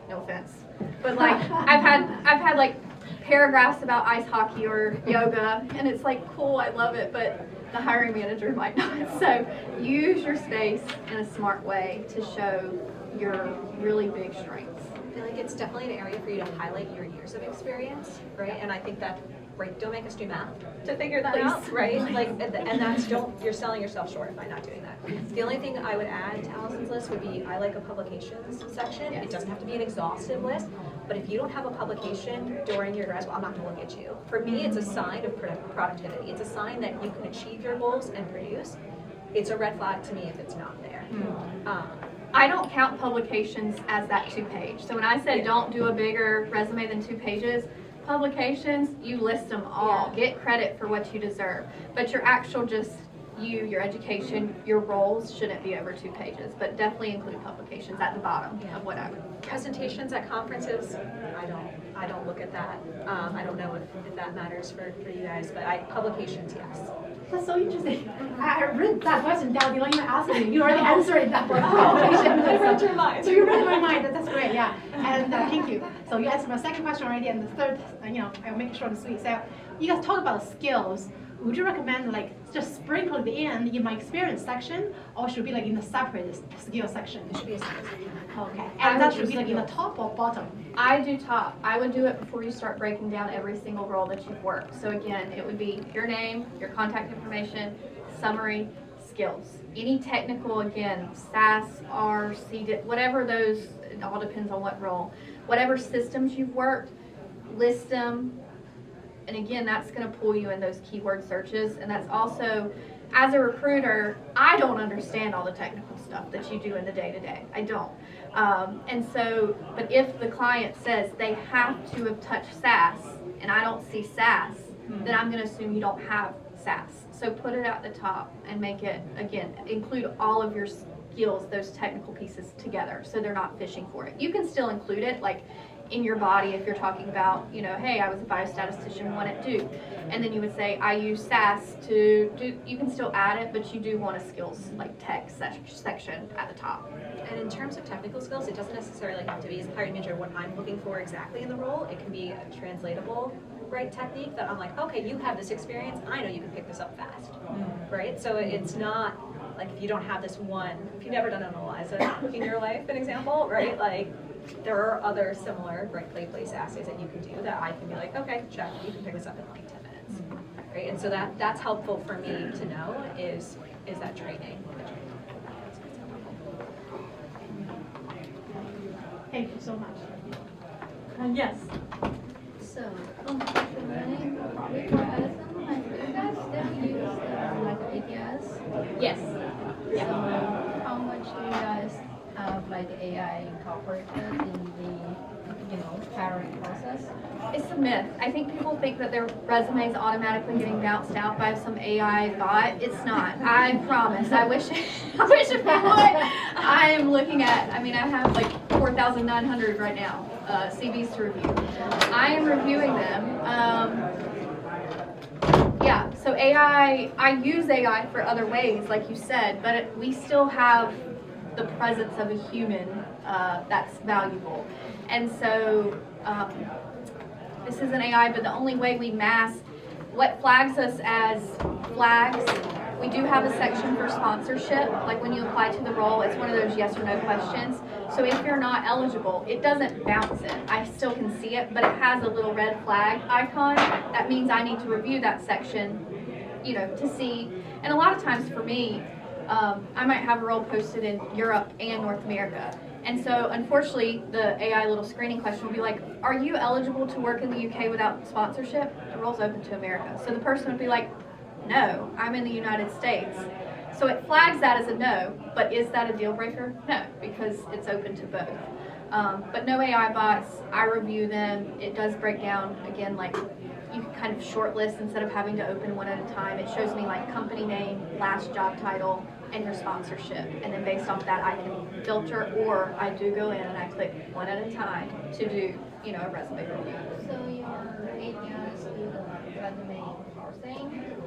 no offense. But like I've had like paragraphs about ice hockey or yoga, and it's like cool, I love it, but the hiring manager might not. So use your space in a smart way to show your really big strengths. I feel like it's definitely an area for you to highlight your years of experience, right? And I think that, right, don't make us do math to figure that out, right? Like, and that's, you're selling yourself short by not doing that. The only thing I would add to Allison's list would be, I like a publications section. It doesn't have to be an exhaustive list, but if you don't have a publication during your grad school, I'm not gonna look at you. For me, it's a sign of productivity. It's a sign that you can achieve your goals and produce. It's a red flag to me if it's not there. I don't count publications as that 2-page. So when I said don't do a bigger resume than 2 pages, publications, you list them all. Get credit for what you deserve. But your actual your education, your roles shouldn't be over 2 pages. But definitely include publications at the bottom of whatever. Presentations at conferences, I don't look at that. I don't know if that matters for you guys, but publications, yes. That's so interesting. I read that question down. You don't even ask me. You already answered that for publication. I read your mind. So you read my mind. That's great. Yeah. And thank you. So you answered my second question already, and the third, I'll make it short and sweet. So you guys talk about skills. Would you recommend like just sprinkle it in my experience section, or should it be like in the separate skill section? It should be a separate. Okay. I And that would should do be like in the skills. top or bottom. I do top. I would do it before you start breaking down every single role that you've worked. So again, it would be your name, your contact information, summary, skills. Any technical, again, SAS, R, C, whatever those, it all depends on what role. Whatever systems you've worked, list them. And again, that's going to pull you in those keyword searches. And that's also, as a recruiter, I don't understand all the technical stuff that you do in the day-to-day. I don't. And so, but if the client says they have to have touched SAS, and I don't see SAS, then I'm going to assume you don't have SAS. So put it at the top and make it, again, include all of your skills, those technical pieces together, so they're not fishing for it. You can still include it, like in your body, if you're talking about, hey, I was a biostatistician, one at Duke, and then you would say, I use SAS to do, you can still add it, but you do want a skills, like tech section at the top. And in terms of technical skills, it doesn't necessarily have to be as a hiring manager what I'm looking for exactly in the role. It can be a translatable, right, technique that I'm like, okay, you have this experience, I know you can pick this up fast, right? So it's not like if you don't have this one, if you've never done an ELISA in your life, an example, right? Like there are other similar, right, place assays that you can do that I can be like, okay, check, you can pick this up in like 10 minutes, right? And so that's helpful for me to know is that training. Thank you so much. Yes. So, questioning with Allison, do you guys still use like APIs? Yes. So, how much do you guys have like AI incorporated in the hiring process? It's a myth. I think people think that their resume is automatically getting bounced out by some AI bot. It's not. I promise. I wish it would. I am looking at, I have like 4,900 right now, CVs to review. I am reviewing them. So AI, I use AI for other ways, like you said, but we still have the presence of a human that's valuable. And so this isn't AI, but the only way we mask what flags us as flags, we do have a section for sponsorship. Like when you apply to the role, it's one of those yes or no questions. So if you're not eligible, it doesn't bounce it. I still can see it, but it has a little red flag icon. That means I need to review that section, to see. And a lot of times for me, I might have a role posted in Europe and North America. And so unfortunately, the AI little screening question would be like, are you eligible to work in the UK without sponsorship? The role's open to America. So the person would be like, no, I'm in the United States. So it flags that as a no, but is that a deal breaker? No, because it's open to both. But no AI bots, I review them. It does break down, again, like you can kind of shortlist instead of having to open one at a time. It shows me like company name, last job title, and your sponsorship. And then based off that, I can filter, or I do go in and I click one at a time to do, you know, a resume review. So your ATS do the resume parsing,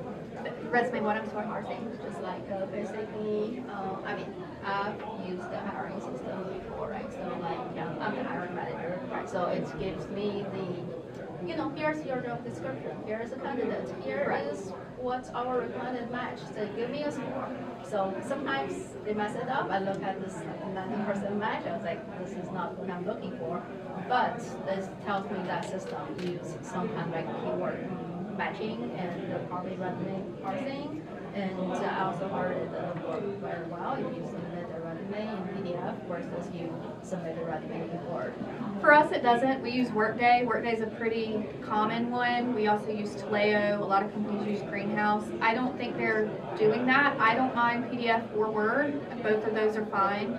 Resume what, I'm sorry? parsing, just like basically, I mean, I've used the hiring system before, right? So like, I'm the hiring manager, right? So it gives me the, you know, here's your job description, here's a candidate, here is what's our recommended match. So give me a score. So sometimes they mess it up. I look at this 90% match, I was like, this is not what I'm looking for. But this tells me that system use some kind of like keyword matching and probably resume parsing. And I also heard it work very well if you submit a resume in PDF versus you submit a resume in Word. For us, it doesn't. We use Workday. Workday is a pretty common one. We also use Taleo. A lot of companies use Greenhouse. I don't think they're doing that. I don't mind PDF or Word. Both of those are fine.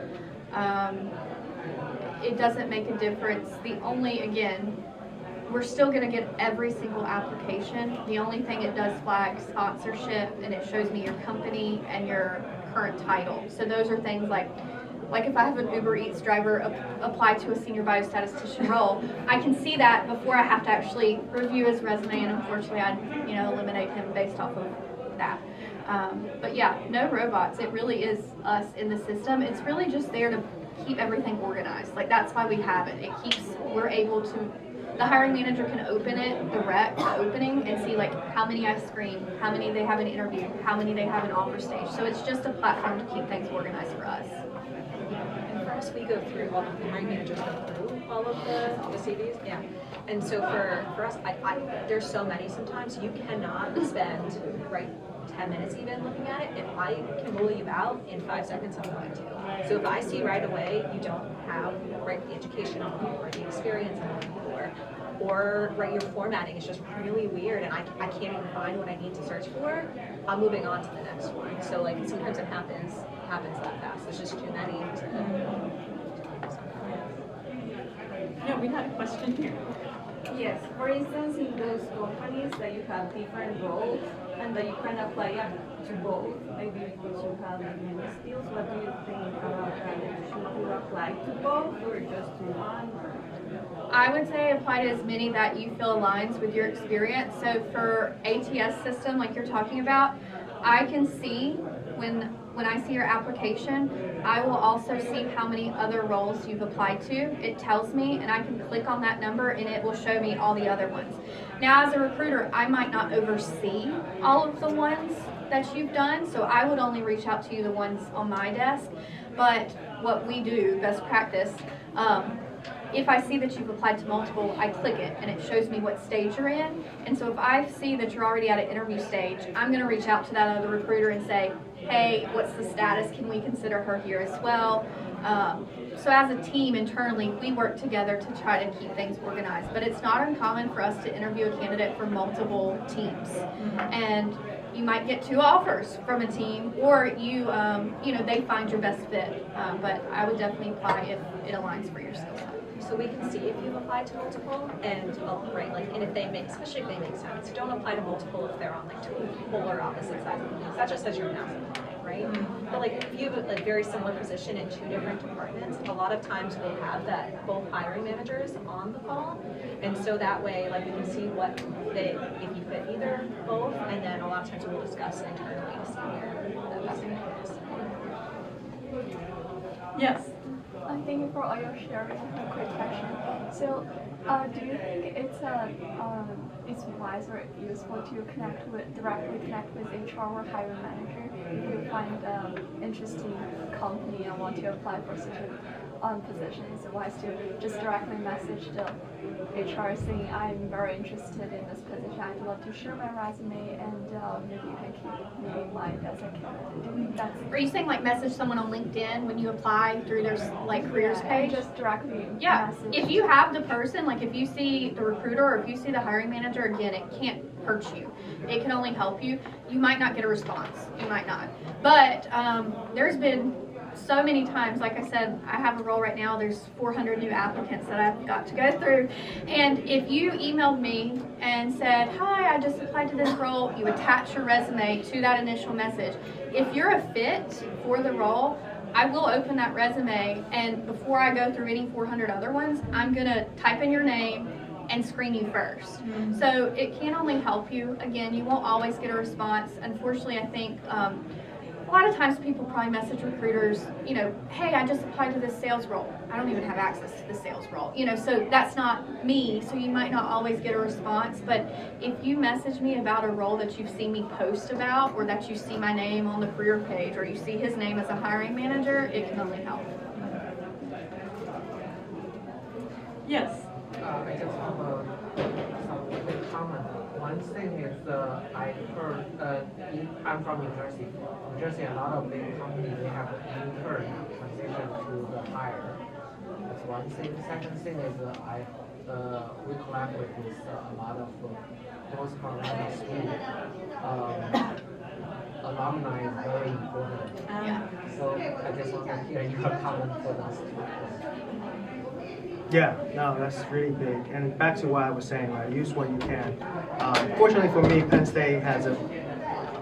It doesn't make a difference. The only, again, we're still going to get every single application. The only thing it does flag sponsorship, and it shows me your company and your current title. So those are things like if I have an Uber Eats driver apply to a senior biostatistician role, I can see that before I have to actually review his resume, and unfortunately I'd, you know, eliminate him based off of that. But yeah, no robots. It really is us in the system. It's really just there to keep everything organized. Like, that's why we have it. It keeps, we're able to, the hiring manager can open it, the opening, and see like how many I've screened, how many they have an interview, how many they have an offer stage. So it's just a platform to keep things organized for us. And for us, we go through all of the hiring managers go through all of the CVs. Yeah. And so for us, there's so many sometimes you cannot spend 10 minutes even looking at it. If I can rule you out in 5 seconds, I'm going to. So if I see right away you don't have the education I'm looking for, the experience I'm looking for, or your formatting is just really weird and I can't even find what I need to search for, I'm moving on to the next one. So like sometimes it happens that fast. There's just too many Yeah, we had a question here. Yes, for instance, in those companies that you have different roles and that you can apply to both, maybe because you have many skills, what do you think about that? Should you apply to both or just to one? I would say apply to as many that you feel aligns with your experience. So for ATS system, like you're talking about, I can see when I see your application, I will also see how many other roles you've applied to. It tells me, and I can click on that number and it will show me all the other ones. Now as a recruiter, I might not oversee all of the ones that you've done, so I would only reach out to you the ones on my desk. But what we do, best practice, if I see that you've applied to multiple, I click it and it shows me what stage you're in. And so if I see that you're already at an interview stage, I'm going to reach out to that other recruiter and say, hey, what's the status? Can we consider her here as well? So as a team internally, we work together to try to keep things organized. But it's not uncommon for us to interview a candidate for multiple teams. And you might get 2 offers from a team, or you know, they find your best fit. But I would definitely apply if it aligns for your skill set. So we can see if you've applied to multiple, and and if they make, especially if they make sense. Don't apply to multiple if they're on like 2 polar opposite sides of things. That just says you're not applying, right? But like if you have a very similar position in 2 different departments, a lot of times we'll have that both hiring managers on the call, and so that way like we can see what if you fit either, both, and then a lot of times we'll discuss internally to see where the best fit is. Yes. Thank you for all your sharing. A quick question. So, do you think it's wise or useful to directly connect with HR or hiring manager if you find interesting company and want to apply for such a position? Is it wise to just directly message the HR saying, I'm very interested in this position, I'd love to share my resume, and maybe you can keep me in mind as a candidate? Do you think that's... Are you saying like message someone on LinkedIn when you apply through their like careers page? Just directly Yeah, message. if you have the person, like if you see the recruiter or if you see the hiring manager, again, it can't hurt you. It can only help you. You might not get a response. You might not. But there's been so many times, like I said, I have a role right now, there's 400 new applicants that I've got to go through. And if you emailed me and said, hi, I just applied to this role, you attach your resume to that initial message. If you're a fit for the role, I will open that resume, and before I go through any 400 other ones, I'm gonna type in your name and screen you first. So it can only help you. Again, you won't always get a response. Unfortunately, I think a lot of times people probably message recruiters, you know, hey, I just applied to this sales role. I don't even have access to the sales role. You know, so that's not me, so you might not always get a response. But if you message me about a role that you've seen me post about, or that you see my name on the career page, or you see his name as a hiring manager, it can only help. Yes. I just have some quick comment. One thing is I heard, I'm from New Jersey. New Jersey, a lot of big companies, they have intern transition to the hire. That's one thing. Second thing is we collaborate with a lot of post-colonial school. Alumni is very important. So I just want to hear your comment for those two. Yeah, no, that's really big. And back to what I was saying, right? Use what you can. Fortunately for me, Penn State has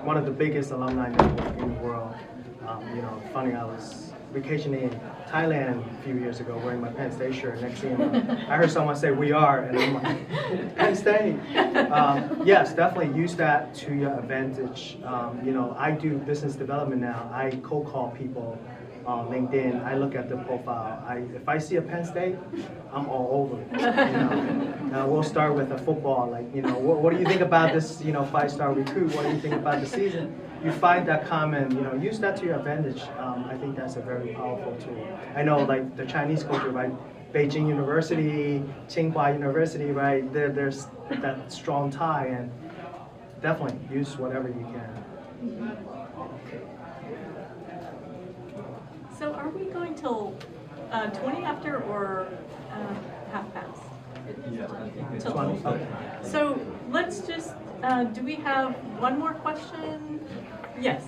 one of the biggest alumni networks in the world. You know, funny, I was vacationing in Thailand a few years ago wearing my Penn State shirt. Next thing you know, I heard someone say, we are, and I'm like, Penn State. Yes, definitely use that to your advantage. You know, I do business development now. I cold call people on LinkedIn. I look at the profile. If I see a Penn State, I'm all over it. You know? We'll start with a football. Like, you know, what do you think about this? You know, 5-star recruit. What do you think about the season? You find that comment. You know, use that to your advantage. I think that's a very powerful tool. I know, like the Chinese culture, right? Beijing University, Tsinghua University, right? There's that strong tie, and definitely use whatever you can. So are we going till 20 after or half past? Yeah, I think it's Till 20. Okay. So let's just, do we have one more question? Yes.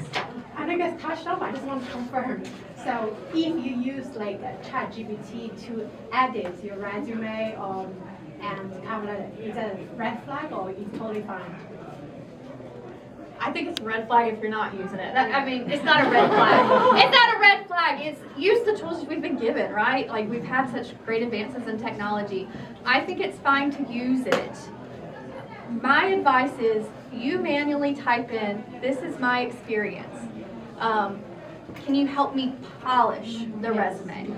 I think it's touched on, but I just want to confirm. So if you use like ChatGPT to edit your resume and cover letter, is that a red flag or it's totally fine? I think it's a red flag if you're not using it. I mean, it's not a red flag. It's not a red flag. It's use the tools we've been given, right? Like, we've had such great advances in technology. I think it's fine to use it. My advice is you manually type in, this is my experience. Can you help me polish the resume?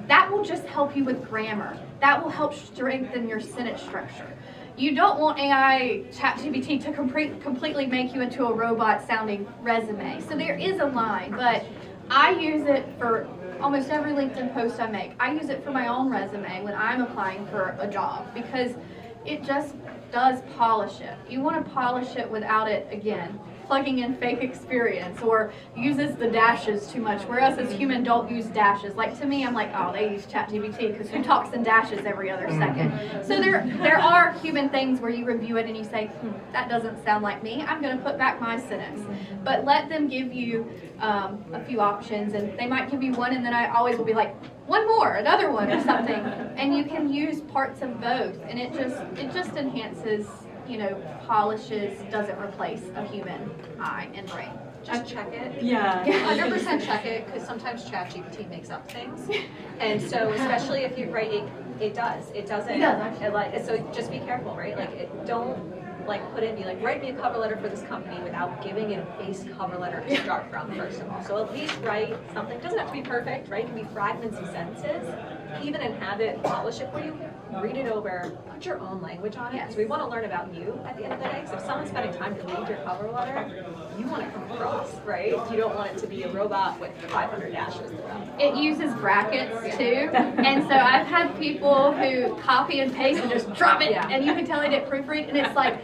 That will just help you with grammar. That will help strengthen your sentence structure. You don't want AI ChatGPT to completely make you into a robot sounding resume. So there is a line, but I use it for almost every LinkedIn post I make. I use it for my own resume when I'm applying for a job because it just does polish it. You want to polish it without it, again, plugging in fake experience or uses the dashes too much, whereas as human don't use dashes. Like to me, I'm like, oh, they use ChatGPT because who talks in dashes every other second? So there are human things where you review it and you say, that doesn't sound like me. I'm going to put back my sentence. But let them give you a few options, and they might give you one, and then I always will be like, one more, another one or something. And you can use parts of both, and it just enhances, you know, polishes, doesn't replace a human eye and brain. Just check it. Yeah. 100% check it, because sometimes ChatGPT makes up things. And so especially if you write it does. It doesn't. It does, actually. So just be careful, right? Like don't put in, be like, write me a cover letter for this company without giving it a base cover letter to start from, first of all. So at least write something. It doesn't have to be perfect, right? It can be fragments of sentences. Even and have it polish it for you. Read it over. Put your own language on it. Because we want to learn about you at the end of the day. So if someone's spending time to read your cover letter, you want it to come across, right? You don't want it to be a robot with 500 dashes throughout. It uses brackets too, and so I've had people who copy and paste and just drop it, and you can tell they didn't proofread, and it's like,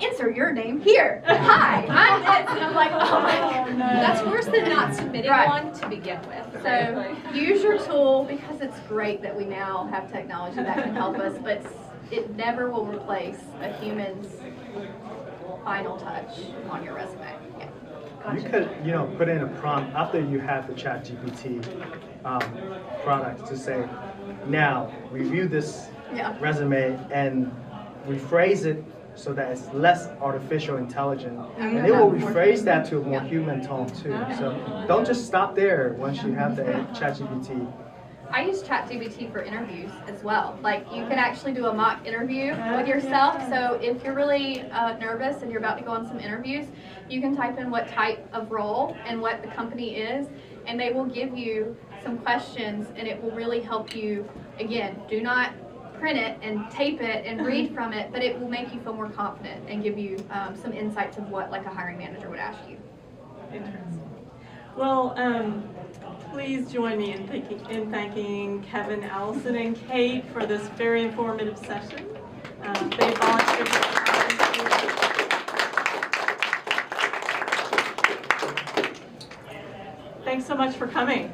enter your name here. Hi, I'm this, and I'm like, oh my God. That's worse than not submitting one to begin with. So use your tool, because it's great that we now have technology that can help us, but it never will replace a human's final touch on your resume. Yeah. You could, put in a prompt after you have the ChatGPT product to say, now review this resume and rephrase it so that it's less artificial intelligent. And it will rephrase that to a more human tone too. So don't just stop there once you have the ChatGPT. I use ChatGPT for interviews as well. Like, you can actually do a mock interview with yourself. So if you're really nervous and you're about to go on some interviews, you can type in what type of role and what the company is, and they will give you some questions, and it will really help you. Again, do not print it and tape it and read from it, but it will make you feel more confident and give you some insights of what like a hiring manager would ask you. Interesting. Well, please join me in thanking Kevin, Allison, and Kate for this very informative session. They volunteered their time. Thanks so much for coming.